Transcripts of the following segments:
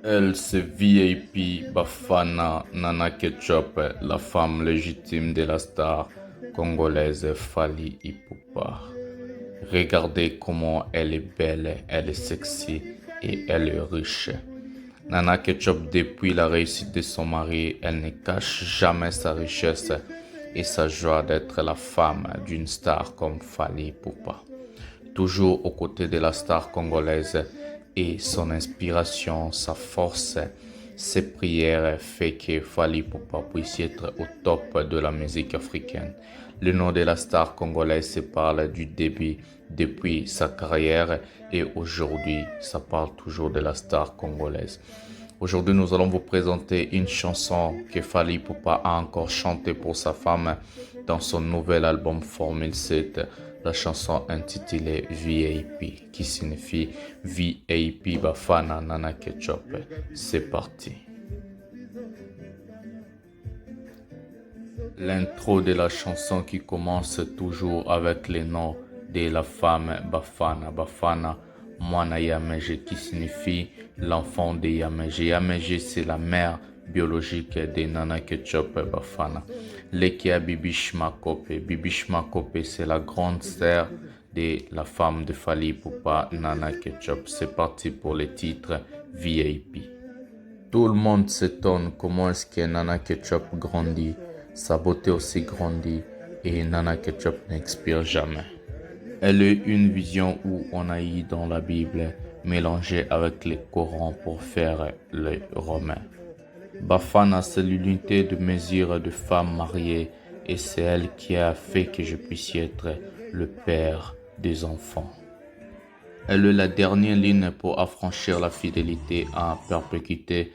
Elle, c'est VIP Bafana Nana Ketchup, la femme légitime de la star congolaise Fally Ipupa. Regardez comment elle est belle, elle est sexy et elle est riche. Nana Ketchup, depuis la réussite de son mari, elle ne cache jamais sa richesse et sa joie d'être la femme d'une star comme Fally Ipupa. Toujours aux côtés de la star congolaise et son inspiration, sa force, ses prières fait que Fally Ipupa puisse être au top de la musique africaine. Le nom de la star congolaise se parle du début depuis sa carrière et aujourd'hui, ça parle toujours de la star congolaise. Aujourd'hui, nous allons vous présenter une chanson que Fally Ipupa a encore chantée pour sa femme dans son nouvel album Formule 7, la chanson intitulée VIP, qui signifie VIP Bafana Nana Ketchup. C'est parti. L'intro de la chanson qui commence toujours avec les noms de la femme Bafana. Bafana Mwana Yameje qui signifie l'enfant de Yameje. Yameje, c'est la mère biologique de Nana Ketchup Bafana. Lekia Bibishma Kope. Bibishma Kope, c'est la grande sœur de la femme de Fally Ipupa, Nana Ketchup. C'est parti pour les titres VIP. Tout le monde s'étonne comment est-ce que Nana Ketchup grandit. Sa beauté aussi grandit et Nana Ketchup n'expire jamais. Elle est une vision où on a eu dans la Bible mélangée avec les Corans pour faire les Romains. Bafana, c'est l'unité de mesure de femme mariée et c'est elle qui a fait que je puisse être le père des enfants. Elle est la dernière ligne pour affranchir la fidélité à perpétuité.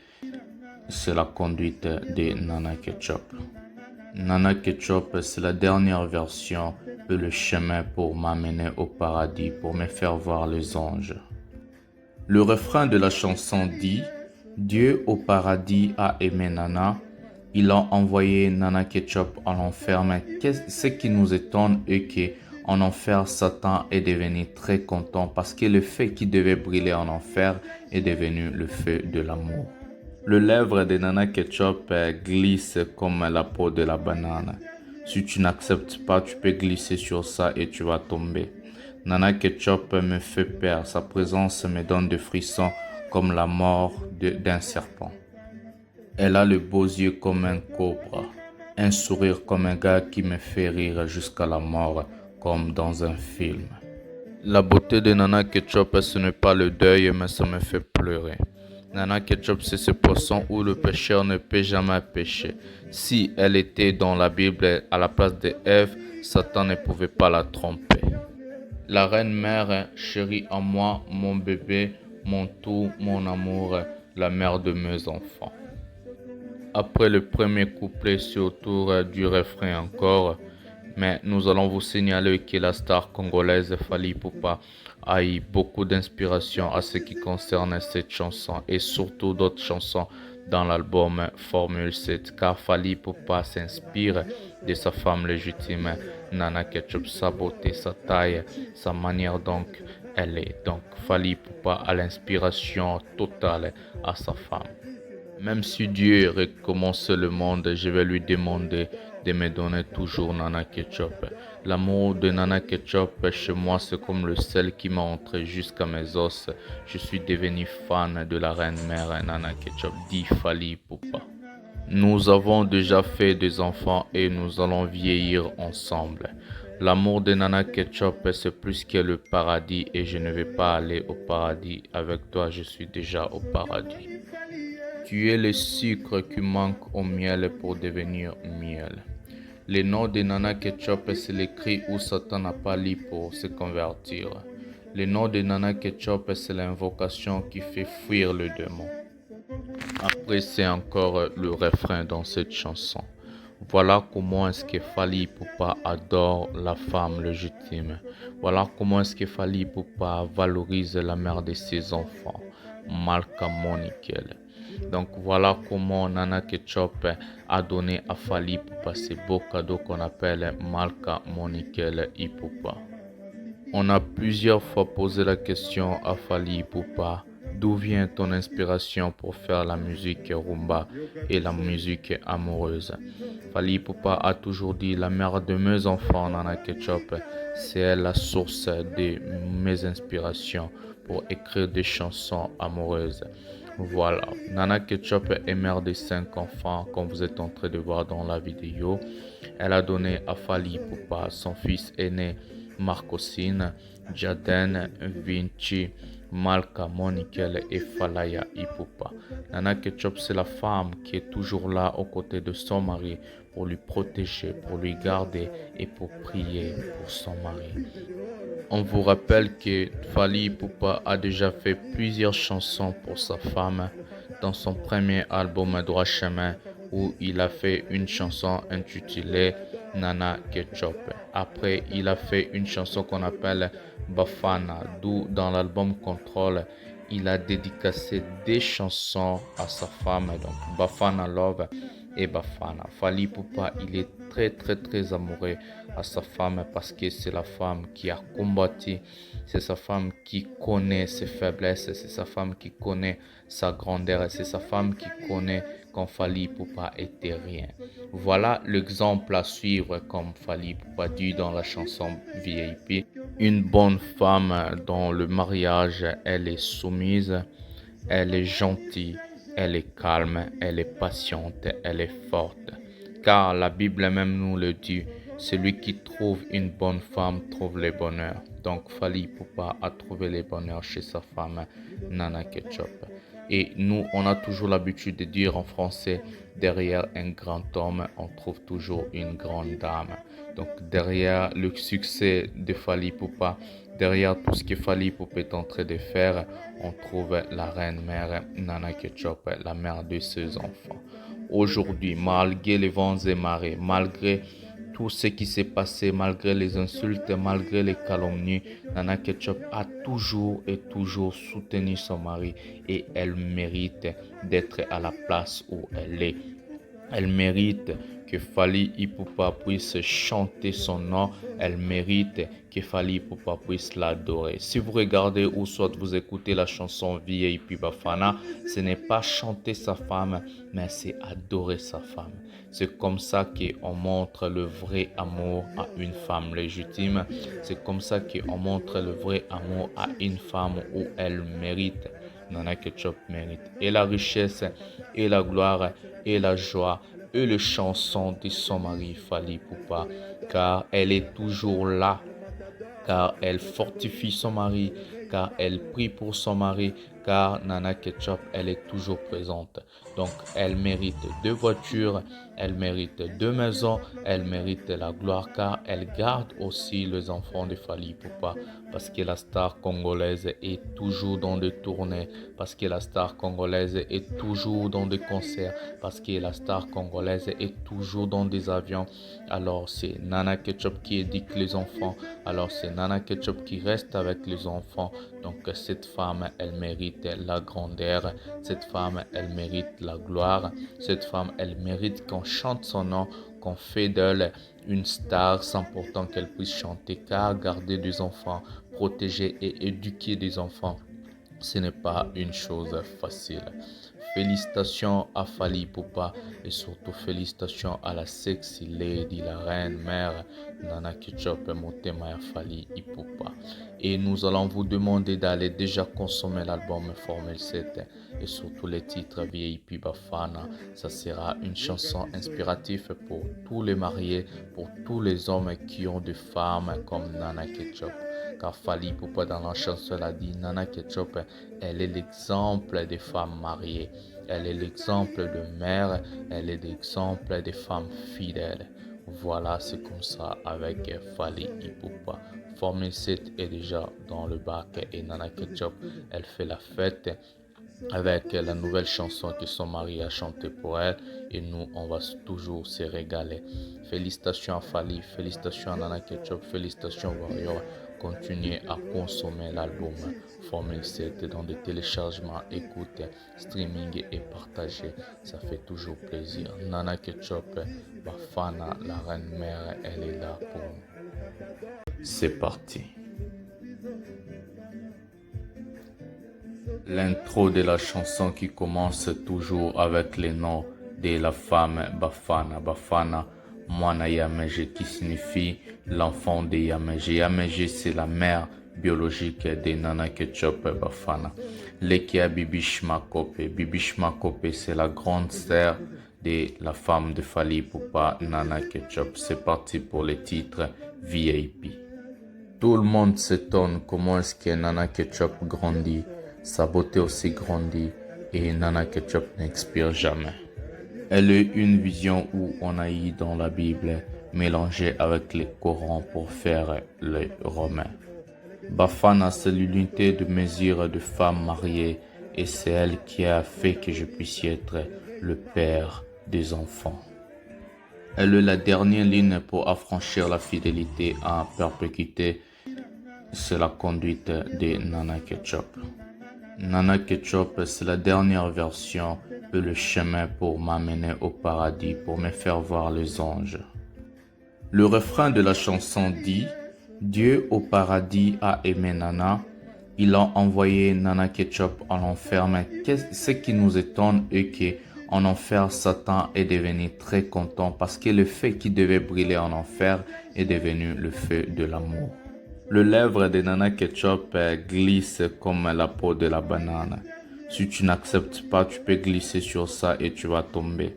C'est la conduite de Nana Ketchup. Nana Ketchup, c'est la dernière version et le chemin pour m'amener au paradis, pour me faire voir les anges. Le refrain de la chanson dit « Dieu au paradis a aimé Nana, il a envoyé Nana Ketchup en enfer, mais ce qui nous étonne est qu'en enfer, Satan est devenu très content parce que le feu qui devait brûler en enfer est devenu le feu de l'amour. » Le lèvre de Nana Ketchup glisse comme la peau de la banane. Si tu n'acceptes pas, tu peux glisser sur ça et tu vas tomber. Nana Ketchup me fait peur. Sa présence me donne des frissons comme la mort d'un serpent. Elle a les beaux yeux comme un cobra. Un sourire comme un gars qui me fait rire jusqu'à la mort comme dans un film. La beauté de Nana Ketchup, ce n'est pas le deuil, mais ça me fait pleurer. Nana Ketchup, c'est ce poisson où le pêcheur ne peut jamais pêcher. Si elle était dans la Bible à la place de Ève, Satan ne pouvait pas la tromper. La reine mère, chérie à moi, mon bébé, mon tout, mon amour, la mère de mes enfants. Après le premier couplet, c'est au tour du refrain encore. Mais nous allons vous signaler que la star congolaise Fally Ipupa a eu beaucoup d'inspiration à ce qui concerne cette chanson et surtout d'autres chansons dans l'album Formule 7 car Fally Ipupa s'inspire de sa femme légitime Nana Ketchup, sa beauté, sa taille, sa manière donc elle est. Donc Fally Ipupa a l'inspiration totale à sa femme. Même si Dieu recommence le monde, je vais lui demander de me donner toujours Nana Ketchup. L'amour de Nana Ketchup chez moi, c'est comme le sel qui m'a entré jusqu'à mes os. Je suis devenu fan de la reine mère Nana Ketchup, dit Fally Ipupa. Nous avons déjà fait des enfants et nous allons vieillir ensemble. L'amour de Nana Ketchup, c'est plus que le paradis et je ne vais pas aller au paradis. Avec toi, je suis déjà au paradis. Tu es le sucre qui manque au miel pour devenir miel. Le nom de Nana Ketchup, c'est l'écrit où Satan n'a pas lu pour se convertir. Le nom de Nana Ketchup, c'est l'invocation qui fait fuir le démon. Après, c'est encore le refrain dans cette chanson. Voilà comment est-ce que Fally Ipupa adore la femme légitime. Voilà comment est-ce que Fally Ipupa valorise la mère de ses enfants, Malka Monikel. Donc voilà comment Nana Ketchup a donné à Fally Ipupa ces beaux cadeaux qu'on appelle Malka Monikel Ipupa. On a plusieurs fois posé la question à Fally Ipupa d'où vient ton inspiration pour faire la musique rumba et la musique amoureuse? Fally Ipupa a toujours dit la mère de mes enfants, Nana Ketchup, c'est elle la source de mes inspirations pour écrire des chansons amoureuses. Voilà, Nana Ketchup est mère de 5 enfants, comme vous êtes en train de voir dans la vidéo. Elle a donné à Fally Ipupa son fils aîné Marcosine, Jaden, Vinci, Malka, Monikel et Falaya Ipupa. Nana Ketchup, c'est la femme qui est toujours là aux côtés de son mari pour lui protéger, pour lui garder et pour prier pour son mari. On vous rappelle que Fally Ipupa a déjà fait plusieurs chansons pour sa femme dans son premier album Droit Chemin où il a fait une chanson intitulée Nana Ketchup. Après, il a fait une chanson qu'on appelle Bafana, d'où dans l'album Control, il a dédicacé des chansons à sa femme, donc Bafana Love et Bafana. Fally Ipupa, il est très amoureux à sa femme parce que c'est la femme qui a combattu, c'est sa femme qui connaît ses faiblesses, c'est sa femme qui connaît sa grandeur, c'est sa femme qui connaît quand Fally Ipupa était rien. Voilà l'exemple à suivre comme Fally Ipupa dit dans la chanson VIP. Une bonne femme dans le mariage, elle est soumise, elle est gentille, elle est calme, elle est patiente, elle est forte. Car la Bible même nous le dit, celui qui trouve une bonne femme trouve le bonheur. Donc Fally Ipupa a trouvé le bonheur chez sa femme Nana Ketchup. Et nous, on a toujours l'habitude de dire en français, derrière un grand homme, on trouve toujours une grande dame. Donc derrière le succès de Fally Ipupa, derrière tout ce que Fally Ipupa est en train de faire, on trouve la reine-mère Nana Ketchup, la mère de ses enfants. Aujourd'hui, malgré les vents et marées, malgré tout ce qui s'est passé, malgré les insultes, malgré les calomnies, Nana Ketchup a toujours et toujours soutenu son mari et elle mérite d'être à la place où elle est. Elle mérite que Fally Ipupa puisse chanter son nom. Elle mérite que Fally Ipupa puisse l'adorer. Si vous regardez ou soit vous écoutez la chanson VIP Bafana, ce n'est pas chanter sa femme, mais c'est adorer sa femme. C'est comme ça qu'on montre le vrai amour à une femme légitime. C'est comme ça qu'on montre le vrai amour à une femme où elle mérite. Nana Ketchup mérite et la richesse, et la gloire, et la joie, et les chansons de son mari Fally Ipupa, car elle est toujours là, car elle fortifie son mari, car elle prie pour son mari, car Nana Ketchup, elle est toujours présente. Donc, elle mérite 2 voitures, elle mérite 2 maisons, elle mérite la gloire, car elle garde aussi les enfants de Fally Ipupa, parce que la star congolaise est toujours dans des tournées, parce que la star congolaise est toujours dans des concerts, parce que la star congolaise est toujours dans des avions. Alors, c'est Nana Ketchup qui éduque les enfants, alors c'est Nana Ketchup qui reste avec les enfants. Donc cette femme, elle mérite la grandeur. Cette femme, elle mérite la gloire. Cette femme, elle mérite qu'on chante son nom, qu'on fait d'elle une star sans pourtant qu'elle puisse chanter. Car garder des enfants, protéger et éduquer des enfants, ce n'est pas une chose facile. Félicitations à Fally Ipupa et surtout félicitations à la sexy lady, la reine mère Nana Ketchup Motema Fally Ipupa. Et nous allons vous demander d'aller déjà consommer l'album Formule 7 et surtout les titres VIP Bafana. Ça sera une chanson inspirative pour tous les mariés, pour tous les hommes qui ont des femmes comme Nana Ketchup. Car Fally Ipupa dans la chanson a dit Nana Ketchup, elle est l'exemple des femmes mariées. Elle est l'exemple de mère, elle est l'exemple des femmes fidèles. Voilà, c'est comme ça avec Fally Ipupa. Formule 7 est déjà dans le bac et Nana Ketchup, elle fait la fête avec la nouvelle chanson que son mari a chantée pour elle et nous, on va toujours se régaler. Félicitations à Fally, félicitations à Nana Ketchup, félicitations Warrior. Continuez à consommer l'album Formule 7 dans des téléchargements, écoute, streaming et partager. Ça fait toujours plaisir. Nana Ketchup, Bafana, la reine mère, elle est là pour nous. C'est parti. L'intro de la chanson qui commence toujours avec les noms de la femme Bafana. Bafana, Mwana Yameje, qui signifie l'enfant de Yameje. Yameje, c'est la mère biologique de Nana Ketchup Bafana. Lekia Bibishma Kope. Bibishma Kope, c'est la grande sœur de la femme de Fally Ipupa, Nana Ketchup. C'est parti pour les titres VIP. Tout le monde s'étonne comment est-ce que Nana Ketchup grandit, sa beauté aussi grandit et Nana Ketchup n'expire jamais. Elle a une vision où on a eu dans la Bible mélangée avec le Coran pour faire le romain. Bafana, c'est l'unité de mesure de femme mariée et c'est elle qui a fait que je puisse être le père des enfants. Elle est la dernière ligne pour affranchir la fidélité à perpétuité. C'est la conduite de Nana Ketchup. Nana Ketchup, c'est la dernière version et le chemin pour m'amener au paradis, pour me faire voir les anges. Le refrain de la chanson dit « Dieu au paradis a aimé Nana, il a envoyé Nana Ketchup en enfer. » Mais ce qui nous étonne est qu'en enfer, Satan est devenu très content parce que le feu qui devait brûler en enfer est devenu le feu de l'amour. Le lèvre de Nana Ketchup glisse comme la peau de la banane. Si tu n'acceptes pas, tu peux glisser sur ça et tu vas tomber.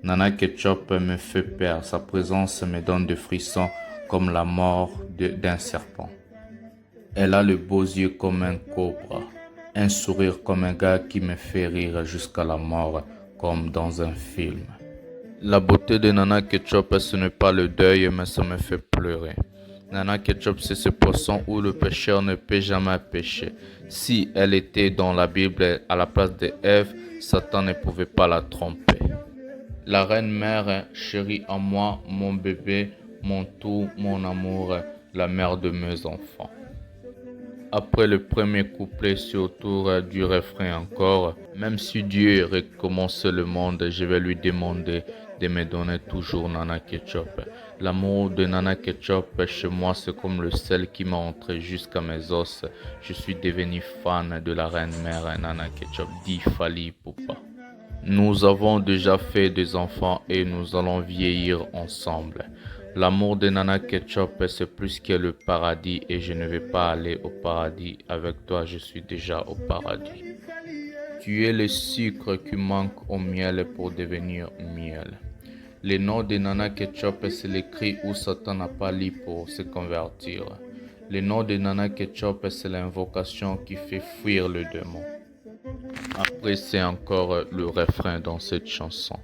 Nana Ketchup me fait peur. Sa présence me donne des frissons comme la mort d'un serpent. Elle a les beaux yeux comme un cobra, un sourire comme un gars qui me fait rire jusqu'à la mort comme dans un film. La beauté de Nana Ketchup, ce n'est pas le deuil, mais ça me fait pleurer. Nana Ketchup, c'est ce poisson où le pécheur ne peut jamais pécher. Si elle était dans la Bible à la place de Ève, Satan ne pouvait pas la tromper. La reine mère, chérie en moi, mon bébé, mon tout, mon amour, la mère de mes enfants. Après le premier couplet, c'est au tour du refrain encore. Même si Dieu recommence le monde, je vais lui demander de me donner toujours Nana Ketchup. L'amour de Nana Ketchup chez moi, c'est comme le sel qui m'a entré jusqu'à mes os. Je suis devenu fan de la reine mère Nana Ketchup, dit Fally Ipupa. Nous avons déjà fait des enfants et nous allons vieillir ensemble. L'amour de Nana Ketchup, c'est plus que le paradis et je ne vais pas aller au paradis. Avec toi, je suis déjà au paradis. Tu es le sucre qui manque au miel pour devenir miel. Le nom de Nana Ketchup, c'est l'écrit où Satan n'a pas lu pour se convertir. Le nom de Nana Ketchup, c'est l'invocation qui fait fuir le démon. Après, c'est encore le refrain dans cette chanson.